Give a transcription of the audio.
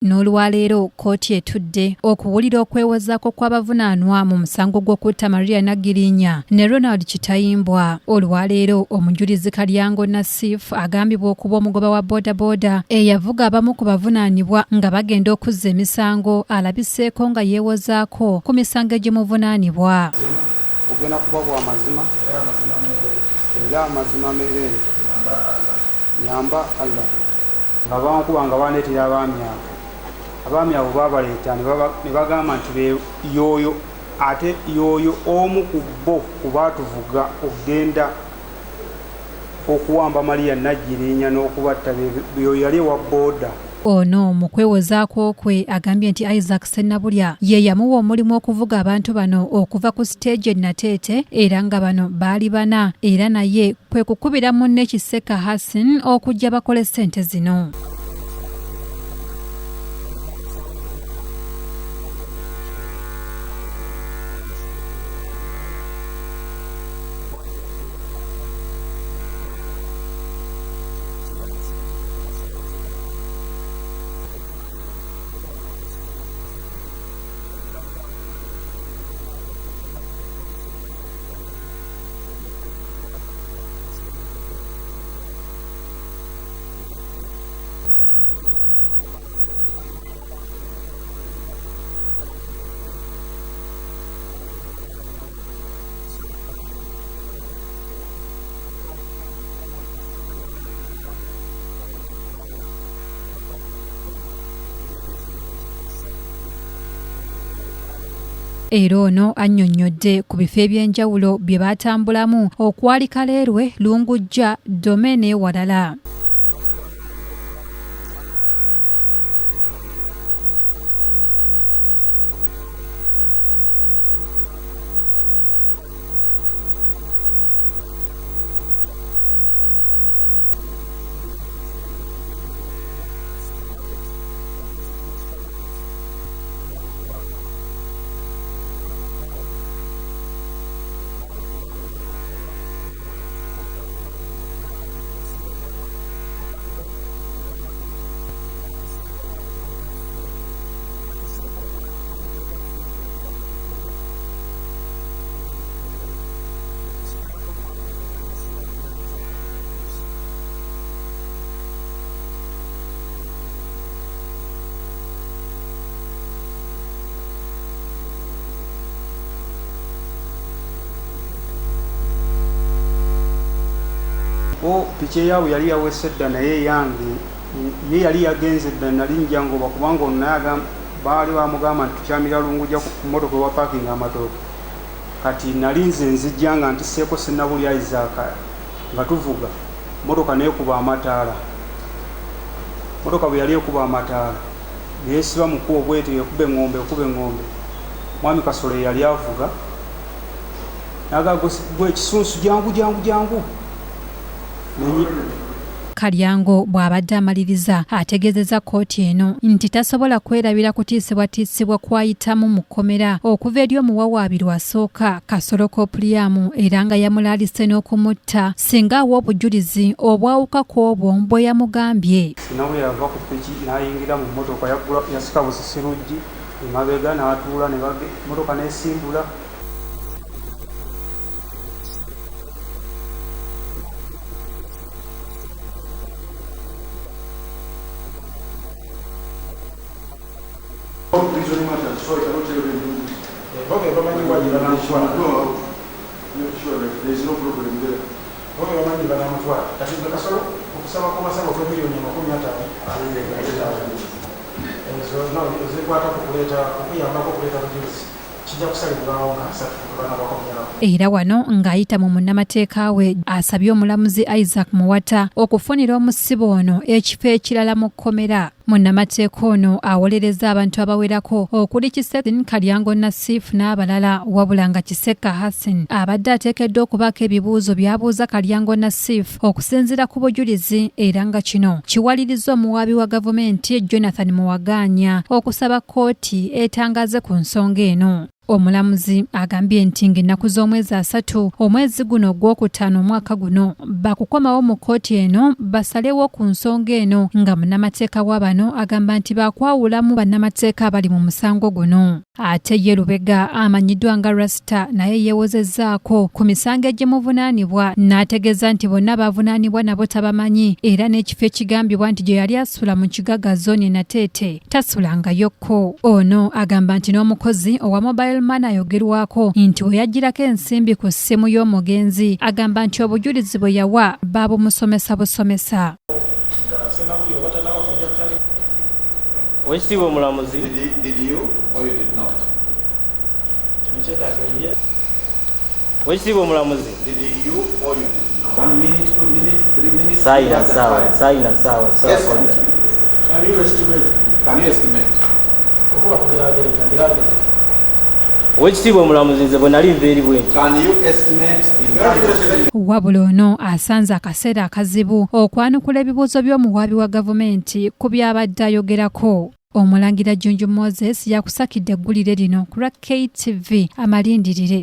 N'olwaleero kkooti etudde okuwulira okwewozaako kw'abavunaanwa mu musango gw'okutta Maria Nagirinya ne Ronald Kitayimbwa. Olwaleero omujulizi Kalyango Nassif agambibwa okuba omugoba wa bodaboda eyavuga abamu ku bavunaanibwa nga bagenda okuzza emisango alabiseeko nga yeewozaako ku misango egimuvunaanibwa. Ogenda kuba bwa mazima era amazima meereere nyamba Allah nga bankuba nga baneetera abaami abo babaleeta ne bagamba nti yooyo ate yooyo omu ku bo ku baatuvuga okugenda okuwamba Maria Nagirinya n'okubatta byo yali wa booda. Ono mu kwewozaako kwe agambye nti Isaac Sennabulya ye yamuwa omulimu okuvuga abantu bano okuva ku siteegi Nateete era nga bano baali bana era naye kwe kukubira munne Kiseka Hassan okujja bakole ssente zino. Era ono annyonnyodde ku bifo eby'enjawulo bye baatambulamu okwali Kaleerwe, Lungujja, Dome n'ewalala. Piki yawe yali yawese dda naye yange ye yali yagenze dda nali njangoba kubanga ono naye baali bamugamba nti tukyamira Lungujja ku mmotoka ewa paakinga amatooke. Kati nali nze nzijja nga ntisseeko Sennabulya Isaac nga tuvuga mmotoka neekuba amataala. Mmotoka bwe yali ekuba amataala neesiba mu kkubo bw'etyo ekube eŋŋombe. Mwami Kasole yali avuga n'agamba gwe ekisunsu jangu. Kalyango bw'abadde amaliriza ategeezezza kkooti eno nti tasobola kwerabira kutiisibwatiisibwa kwayitamu mu Komera okuva eri omuwawaabirwa asooka Kasolo Compuliyamu era nga yamulaalise n'okumutta singa awa obujulizi obwawuka ku obwo bwe yamugambye. Sennabulya yava ku piki n'ayingira mu mmotoka yasika busisi luggi emabega n'atuula mmotoka n'esimbula. Reasoning matters, so I cannot tell you anything. Okay, but money was given out. Sure, there is no problem there. Okay, but money was given out. That is the castle. Some of the million in Okutta. And so now, the water populator, we are not populator. Era wano ng'ayita mu munnamateeka we asabye omulamuzi Isaac Muwata okufunira omusibe ono ekifo ekirala mu Komera. Munnamateeka ono awolereza abantu abawerako okuli Kiseka Kalyango Nassif n'abalala wabula nga Kiseka Hassan abadde ateekeddwa okubaako ebibuuzo by'abuuza Kalyango Nassif okusinziira ku bujulizi era nga kino kiwaliriza omuwaabi wa gavumenti Jonathan Muwaganya okusaba kkooti etangaaze ku nsonga eno. Omulamuzi agambye nti ng'ennaku z'omwezi 3 omwezi guno gw'okutaano omwaka guno bakukomawo mu kkooti eno basalewo ku nsonga eno nga munnamateeka wa bano agamba nti bakwawulamu bannamateeka abali mu musango guno. Ate ye Lubega amanyiddwa nga Rasta naye yeewozezzaako ku misango egimuvunaanibwa n'ategeeza nti bonna bavunaanibwa nabo tabamanyi era n'ekifo ekigambibwa nti gye yali asula mu Kigaga zooni Nateete tasulangayokko. Ono agamba nti n'omukozi owa mobile money ayogerwako nti we yagirako ensimbi ku ssimu y'omugenzi agamba nti obujulizi bwe yawa baabumusomesa busomesa. Oweekitiibwa omulamuzi, Did you or you did not? Oweekitiibwa omulamuzi, Did you or you did not? 1 minute, 2 minutes, 3 minutes. saayina nsaawa. Can you estimate? Can you estimate? Oweekitiibwa omulamuzi, nze bwe nali nva eri bwenti. Can you estimate in Wabula ono asanze akaseera akazibu okwanukula ebibuuzo by'omuwaabi wa gavumenti ku byabadde ayogerako. Omulangira Junju Moses yakusakidde eggulire lino ku lwa KTV amalindirire.